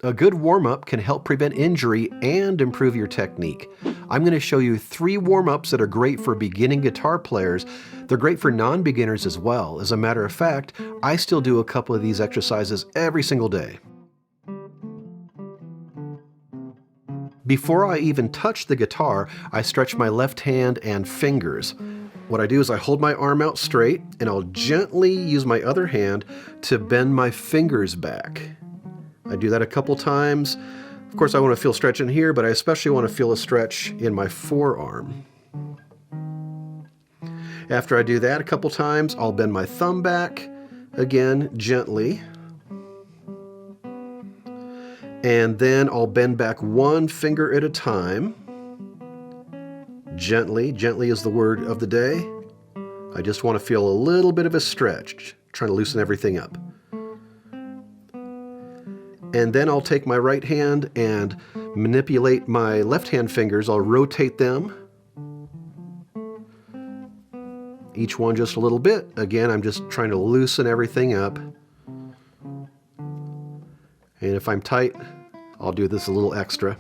A good warm-up can help prevent injury and improve your technique. I'm going to show you 3 warm-ups that are great for beginning guitar players. They're great for non-beginners as well. As a matter of fact, I still do a couple of these exercises every single day. Before I even touch the guitar, I stretch my left hand and fingers. What I do is I hold my arm out straight and I'll gently use my other hand to bend my fingers back. I do that a couple times. Of course, I want to feel stretch in here, but I especially want to feel a stretch in my forearm. After I do that a couple times, I'll bend my thumb back, again, gently. And then I'll bend back one finger at a time. Gently. Gently is the word of the day. I just want to feel a little bit of a stretch, trying to loosen everything up. And then I'll take my right hand and manipulate my left hand fingers. I'll rotate them. Each one just a little bit. Again, I'm just trying to loosen everything up. And if I'm tight, I'll do this a little extra.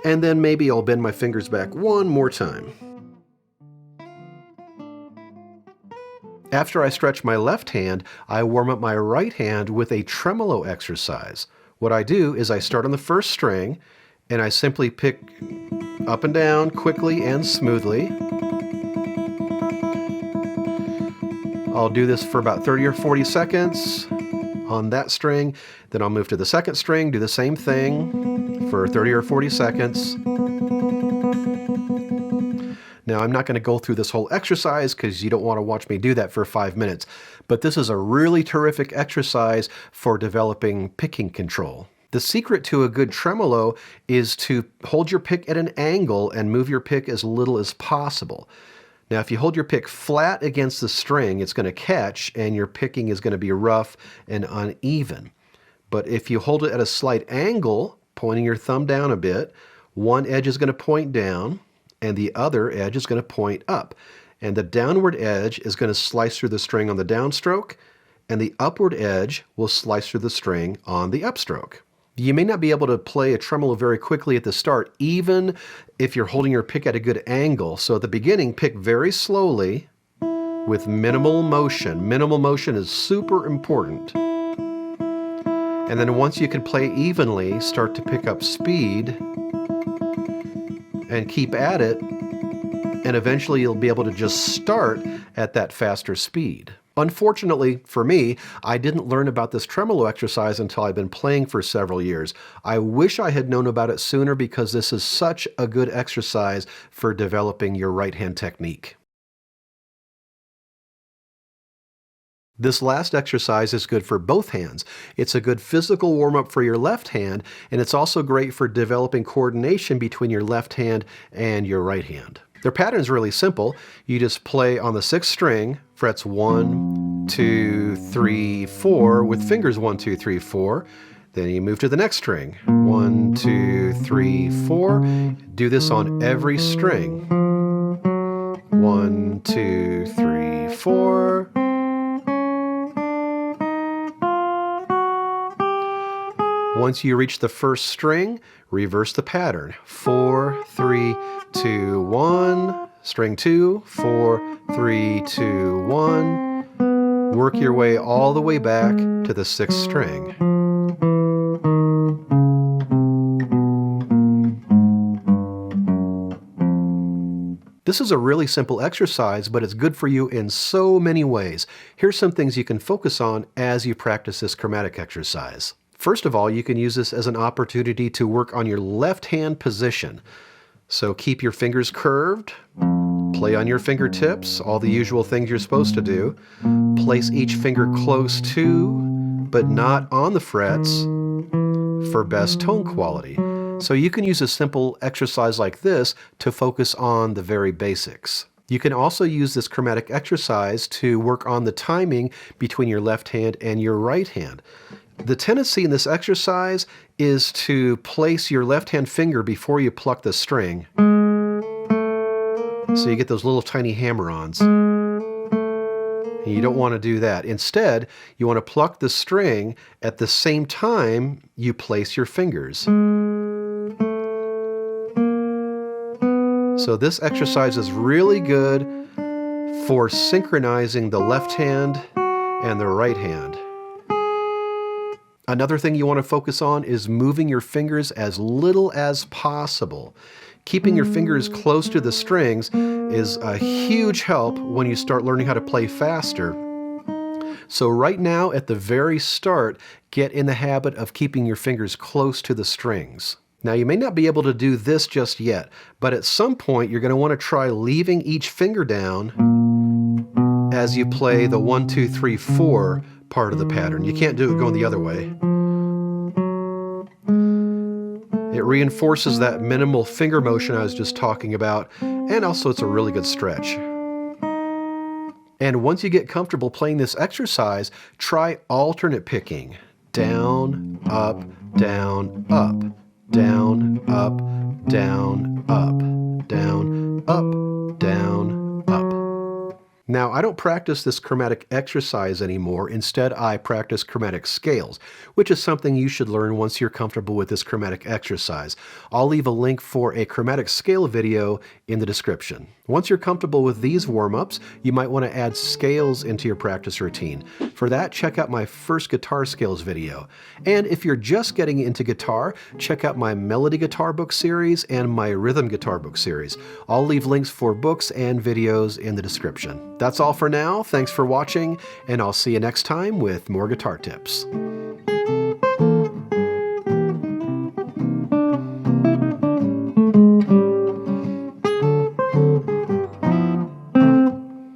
And then maybe I'll bend my fingers back one more time. After I stretch my left hand, I warm up my right hand with a tremolo exercise. What I do is I start on the first string and I simply pick up and down quickly and smoothly. I'll do this for about 30 or 40 seconds on that string. Then I'll move to the second string, do the same thing for 30 or 40 seconds. Now, I'm not going to go through this whole exercise because you don't want to watch me do that for 5 minutes, but this is a really terrific exercise for developing picking control. The secret to a good tremolo is to hold your pick at an angle and move your pick as little as possible. Now, if you hold your pick flat against the string, it's going to catch and your picking is going to be rough and uneven. But if you hold it at a slight angle, pointing your thumb down a bit, one edge is going to point down and the other edge is going to point up. And the downward edge is going to slice through the string on the downstroke, and the upward edge will slice through the string on the upstroke. You may not be able to play a tremolo very quickly at the start, even if you're holding your pick at a good angle. So at the beginning, pick very slowly with minimal motion. Minimal motion is super important. And then once you can play evenly, start to pick up speed and keep at it, and eventually you'll be able to just start at that faster speed. Unfortunately for me, I didn't learn about this tremolo exercise until I've been playing for several years. I wish I had known about it sooner because this is such a good exercise for developing your right hand technique. This last exercise is good for both hands. It's a good physical warm-up for your left hand, and it's also great for developing coordination between your left hand and your right hand. Their pattern is really simple. You just play on the 6th string, frets 1, 2, 3, 4, with fingers 1, 2, 3, 4. Then you move to the next string, 1, 2, 3, 4. Do this on every string. 1, 2, 3, 4. Once you reach the first string, reverse the pattern. 4, 3, 2, 1. String 2, 4, 3, 2, 1. Work your way all the way back to the 6th string. This is a really simple exercise, but it's good for you in so many ways. Here's some things you can focus on as you practice this chromatic exercise. First of all, you can use this as an opportunity to work on your left hand position. So keep your fingers curved, play on your fingertips, all the usual things you're supposed to do. Place each finger close to, but not on the frets, for best tone quality. So you can use a simple exercise like this to focus on the very basics. You can also use this chromatic exercise to work on the timing between your left hand and your right hand. The tendency in this exercise is to place your left hand finger before you pluck the string, so you get those little tiny hammer-ons. You don't want to do that. Instead, you want to pluck the string at the same time you place your fingers. So this exercise is really good for synchronizing the left hand and the right hand. Another thing you want to focus on is moving your fingers as little as possible. Keeping your fingers close to the strings is a huge help when you start learning how to play faster. So right now, at the very start, get in the habit of keeping your fingers close to the strings. Now, you may not be able to do this just yet, but at some point you're going to want to try leaving each finger down as you play the 1, 2, 3, 4 part of the pattern. You can't do it going the other way. It reinforces that minimal finger motion I was just talking about, and also it's a really good stretch. And once you get comfortable playing this exercise, try alternate picking. Down, up, down, up. Down, up, down, up, down, up, down, up. Now, I don't practice this chromatic exercise anymore. Instead, I practice chromatic scales, which is something you should learn once you're comfortable with this chromatic exercise. I'll leave a link for a chromatic scale video in the description. Once you're comfortable with these warm-ups, you might want to add scales into your practice routine. For that, check out my first guitar scales video. And if you're just getting into guitar, check out my melody guitar book series and my rhythm guitar book series. I'll leave links for books and videos in the description. That's all for now. Thanks for watching, and I'll see you next time with more guitar tips.